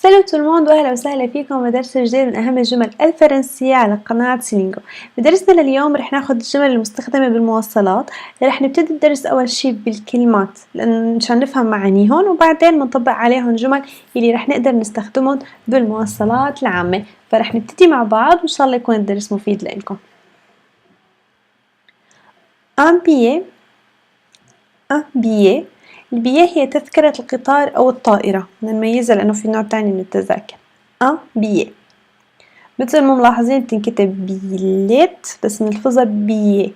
سلام tout le monde واهلا وسهلا فيكم بدرس جديد من أهم الجمل الفرنسية على قناة سيلينجو. بدرسنا لليوم رح ناخد الجمل المستخدمة بالمواصلات. رح نبتدي الدرس أول شي بالكلمات مشان نفهم معانيهن، وبعدين بنطبق عليهم جمل اللي رح نقدر نستخدمهم بالمواصلات العامة. فرح نبتدي مع بعض وإن شاء الله يكون الدرس مفيد لإلكم. un billet البييه هي تذكرة القطار أو الطائرة، نميزها لأنه في نوع تاني من التذاكر. un billet مثل ما ملاحظين بتنكتب بيليت بس نلفظها بييه.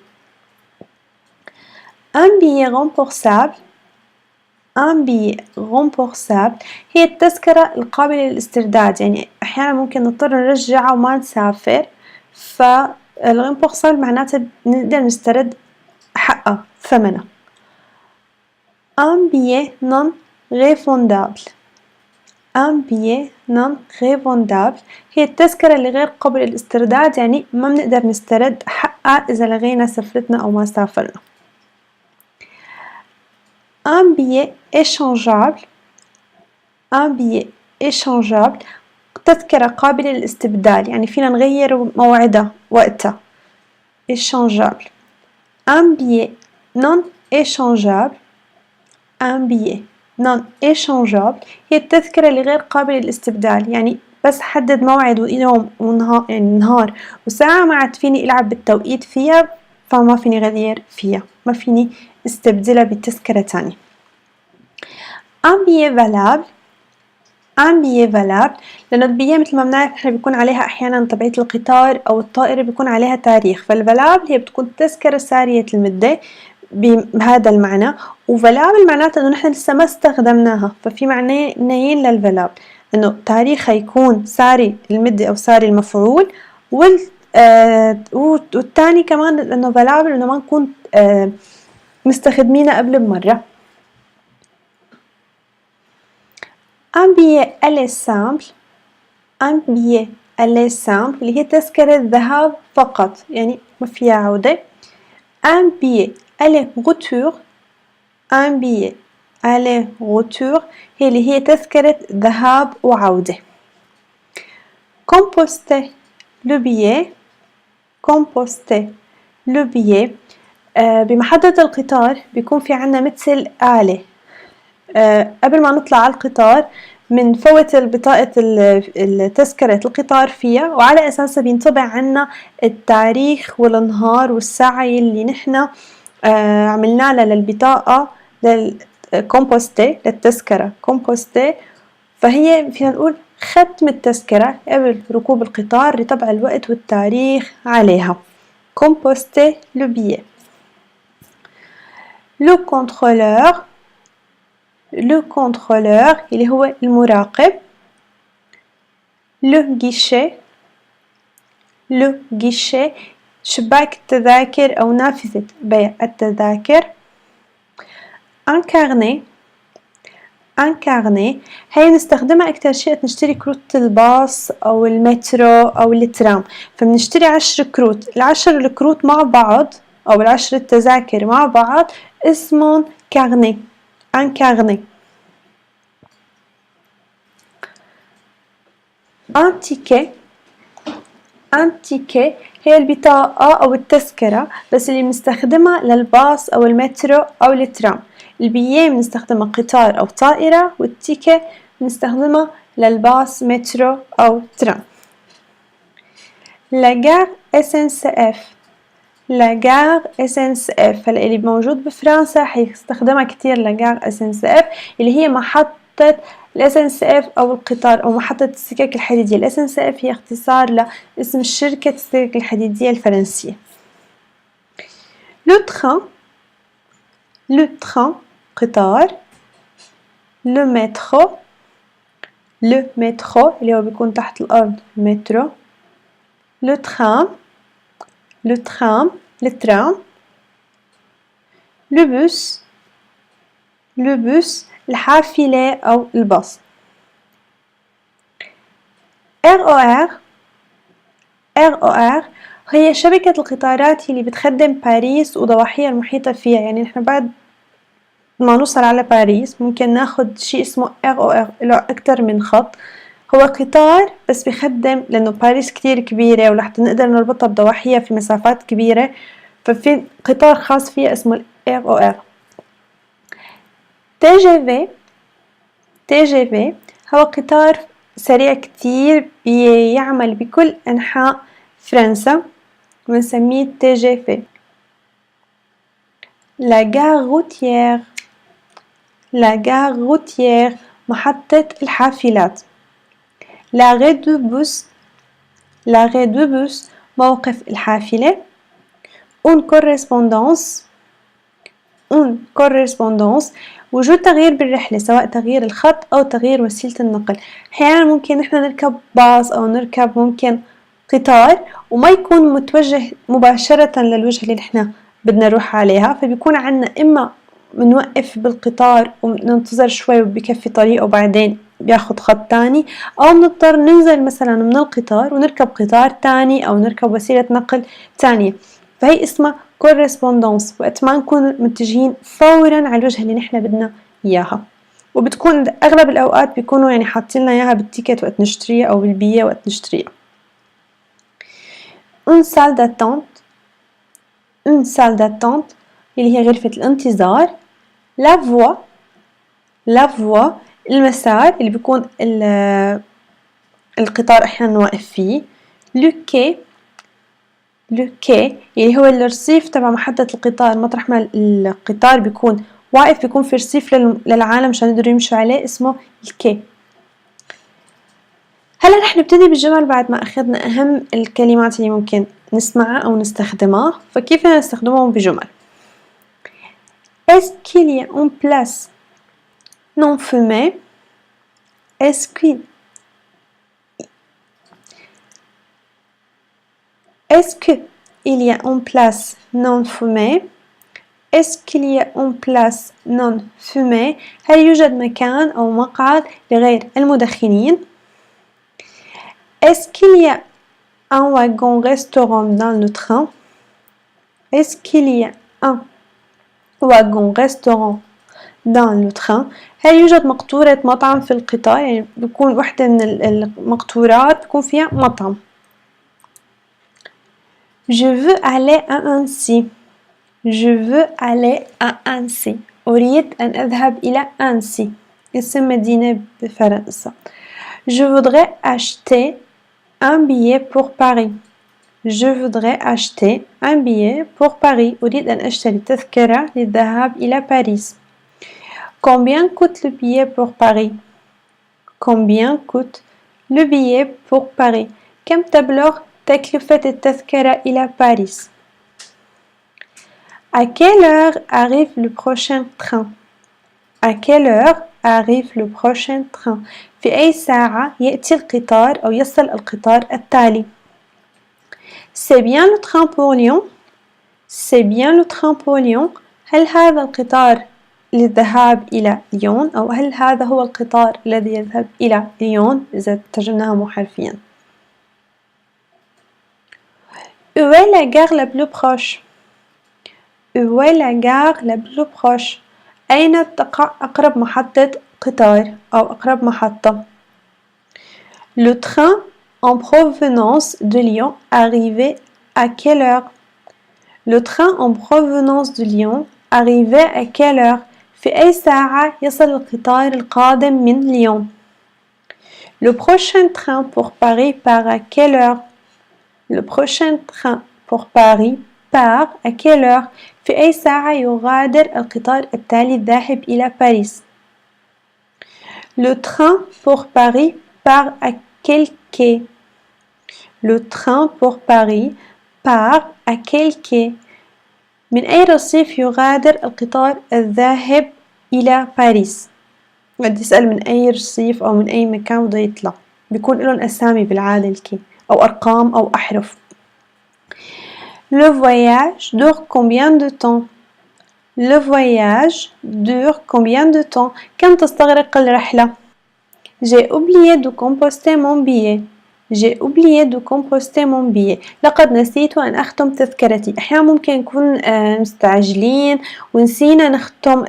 un billet remboursable هي التذكرة القابلة للاسترداد، يعني أحيانا ممكن نضطر نرجعها وما نسافر، فالريمبورسابل معناتها نقدر نسترد حقها ثمنها. un billet non refondable هي التذكرة اللي غير قابلة للاسترداد، يعني ما بنقدر نسترد حقها إذا لغينا سفرتنا أو ما سافرنا. un billet échangeable تذكرة قابلة للاستبدال، يعني فينا نغير موعدها وقتها. échangeable. un billet non échangeable هي التذكرة اللي غير قابلة للاستبدال، يعني بس حدد موعد ويوم ونهار، يعني نهار وساعة ما عاد فيني ألعب بالتوقيت فيها، فما فيني غير فيها، ما فيني استبدلها بتذكرة تانية. un billet valable لأنه البية مثل ما بنعرف إحنا بيكون عليها أحيانا تبعية القطار أو الطائرة بيكون عليها تاريخ، فالفالابل هي بتكون تذكرة سارية المدة بهذا المعنى، وفالابل معناته إنه نحن لسه ما استخدمناها، ففي معنيين للفالابل، إنه تاريخها يكون ساري المدة أو ساري المفعول، والتاني كمان إنه فالابل إنه ما نكون مستخدمينها قبل بمرة. un billet aller simple اللي هي تذكرة ذهاب فقط، يعني ما فيها عودة. un billet aller retour هي اللي هي تذكرة ذهاب وعودة. composter le billet بمحطة القطار بيكون في عنا مثل آلة، قبل ما نطلع على القطار منفوت بطاقة تذكرة القطار فيها، وعلى أساسها بينطبع عنا التاريخ والنهار والساعة اللي نحنا عملنا لها للبطاقة للكومبوستي للتذكرة كومبوستي، فهي فينا نقول ختم التذكرة قبل ركوب القطار لطبع الوقت والتاريخ عليها. composter le billet. le contrôleur اللي هو المراقب. le guichet شباك التذاكر أو نافذة بيع التذاكر. un carnet هي نستخدمها أكتر شيء نشتري كروت الباص أو المترو أو الترام، فبنشتري 10 كروت، ال10 الكروت مع بعض أو ال10 التذاكر مع بعض اسمهم كارنيه. un carnet. un ticket هي البطاقة أو التذكرة بس اللي بنستخدمها للباص أو المترو أو الترام. البييه بنستخدمها قطار أو طائرة، والتيكة بنستخدمها للباص مترو أو ترام. la gare SNCF هلا اللي موجود بفرنسا حيستخدمها كتير la gare SNCF اللي هي محطة SNCF أو القطار أو محطة السكك الحديدية. SNCF هي اختصار لاسم شركة السكك الحديدية الفرنسية. le train قطار. le métro اللي هو بيكون تحت الأرض مترو. le tram الترام. le bus الحافلة أو الباص. RER هي شبكة القطارات اللي بتخدم باريس وضواحيها المحيطة فيها، يعني نحن بعد ما نوصل على باريس ممكن ناخد شيء اسمه RER له أكتر من خط، هو قطار بس بيخدم لأنه باريس كتير كبيرة ولحتى نقدر نربطها بضواحيها في مسافات كبيرة، ففي قطار خاص فيها اسمه ال RER. TGV هو قطار سريع كتير بيعمل بكل أنحاء فرنسا ونسميه TGV. La gare routière محطة الحافلات. L'arrêt de bus موقف الحافلة. Une correspondance وجود تغيير بالرحلة سواء تغيير الخط أو تغيير وسيلة النقل. أحيانا ممكن نحن نركب باص أو نركب ممكن قطار وما يكون متوجه مباشرة للوجهة اللي نحن بدنا نروح عليها، فبيكون عنا إما بنوقف بالقطار وننتظر شوي وبكفي طريقه وبعدين بياخد خط تاني، أو بنضطر ننزل مثلا من القطار ونركب قطار تاني أو نركب وسيلة نقل تانية، فهي اسمها كورسبوندانس، وقت ما نكون متجهين فورا على الوجهة اللي نحن بدنا إياها، وبتكون أغلب الأوقات بيكونوا يعني حاطين لنا إياها بالتيكت وقت نشتريها أو بالبية وقت نشتريها. une salle d'attente اللي هي غرفة الانتظار. la voie المسار اللي بيكون القطار أحيانا واقف فيه. le quai اللي هو الرصيف تبع محطة القطار، مطرح ما القطار بيكون واقف بيكون في رصيف للعالم عشان يقدروا يمشوا عليه اسمه الكي. هلا رح نبتدي بالجمل بعد ما أخذنا أهم الكلمات اللي ممكن نسمعها أو نستخدمها، فكيف نستخدمهم بجمل. Est-ce qu'il y a une place non fumée? Est-ce qu'il y a une place non fumée? Est-ce qu'il y a une place non fumée? هل يوجد مكان أو مقعد لغير المدخنين؟ Est-ce qu'il y a un wagon-restaurant dans le train? Est-ce qu'il y a un wagon-restaurant dans le train? هل يوجد مقطورة مطعم في القطار؟ يعني بيكون واحدة من المقطورات بيكون فيها مطعم. Je veux aller à Annecy. Je veux aller à Annecy. أريد أن أذهب إلى أنسي، اسم مدينة بفرنسا. Je voudrais acheter un billet pour Paris. Je voudrais acheter un billet pour Paris. أريد أن أشتري تذكرة للذهاب إلى باريس. Combien coûte le billet pour Paris? Combien coûte le billet pour Paris? كم تبلغ تكلفة التذكرة إلى باريس؟ À quelle heure arrive le prochain train? À quelle heure arrive le prochain train? في أي ساعة يأتي القطار أو يصل القطار التالي؟ C'est bien le train pour Lyon? C'est bien le train pour Lyon? هل هذا القطار للذهاب إلى ليون؟ أو هل هذا هو القطار الذي يذهب إلى ليون إذا ترجمناها مو حرفيا. Où est la gare la plus proche? Où est la gare la plus proche? أين تقع أقرب محطة قطار أو أقرب محطة؟ Le train en provenance de Lyon arrivait à quelle heure? Le train en provenance de Lyon arrivait à quelle heure? في أي ساعة يصل القطار القادم من ليون؟ Le prochain train pour Paris part à quelle heure? Le prochain train pour Paris part à quelle heure? في أي ساعة يغادر القطار التالي الذاهب إلى باريس؟ Le train pour Paris part à quel quai? Le train pour Paris part à quel quai? من أي رصيف يغادر القطار الذاهب إلى باريس؟ بدي أسأل من أي رصيف أو من أي مكان بده يطلع، بيكون لهم أسامي بالعادة الكي أو أرقام أو أحرف. Le voyage dure combien de temps? Le voyage dure combien de temps? كم تستغرق الرحلة؟ J'ai oublié de composter mon billet. J'ai oublié de composter mon billet. لقد نسيت أن أختم تذكرتي. أحيانا ممكن نكون مستعجلين ونسينا نختم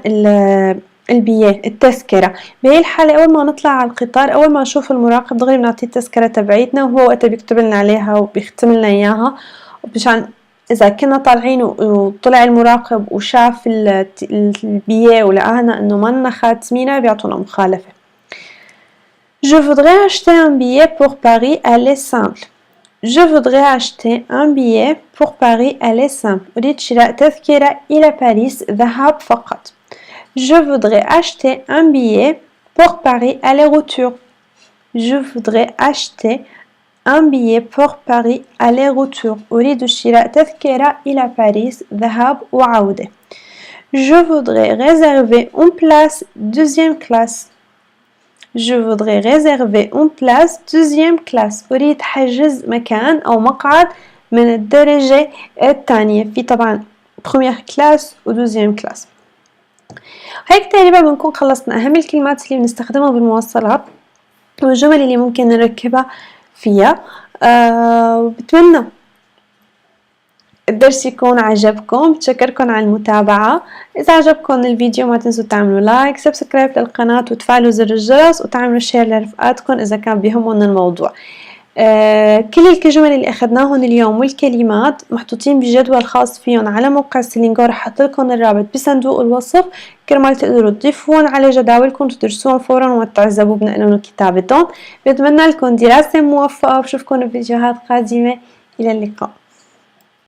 البييه التذكرة. بهي الحالة أول ما نطلع على القطار أول ما نشوف المراقب دغري بنعطيه التذكرة تبعيتنا، وهو وقتها بيكتب لنا عليها وبيختم لنا إياها، ومشان إذا كنا طالعين وطلع المراقب وشاف البييه ولقانا إنه منا خاتمينها بيعطونا مخالفة. Je voudrais acheter un billet pour Paris aller simple. Je voudrais acheter un billet pour Paris aller simple. أريد شراء تذكرة إلى باريس ذهاب فقط. Je voudrais acheter un billet pour Paris aller-retour. Je voudrais acheter un billet pour Paris aller-retour. أريد شراء تذكرة إلى باريس ذهاب وعودة. Je voudrais réserver une place deuxième classe. Je voudrais réserver une place deuxième classe. أريد حجز مكان أو مقعد من الدرجة الثانية. في طبعا première classe و deuxième classe. هيك تقريبا بنكون خلصنا أهم الكلمات اللي بنستخدمها بالمواصلات والجمل اللي ممكن نركبها فيها. بتمنى الدرس يكون عجبكم. بتشكركم على المتابعة. إذا عجبكم الفيديو ما تنسوا تعملوا لايك سبسكرايب للقناة وتفعلوا زر الجرس وتعملوا شير لرفقاتكم إذا كان بيهمهم الموضوع. كل الجمل اللي أخذناهم اليوم والكلمات محطوطين بجدول خاص فيهم على موقع سلينجو. رح أحط لكم الرابط بصندوق الوصف كرمال تقدروا تضيفون على جداولكم وتدرسوهم فورا وما تعذبوا بنقلهم وكتابتهم. بتمنى لكم دراسة موفقة وبشوفكم بفيديوهات قادمة. إلى اللقاء.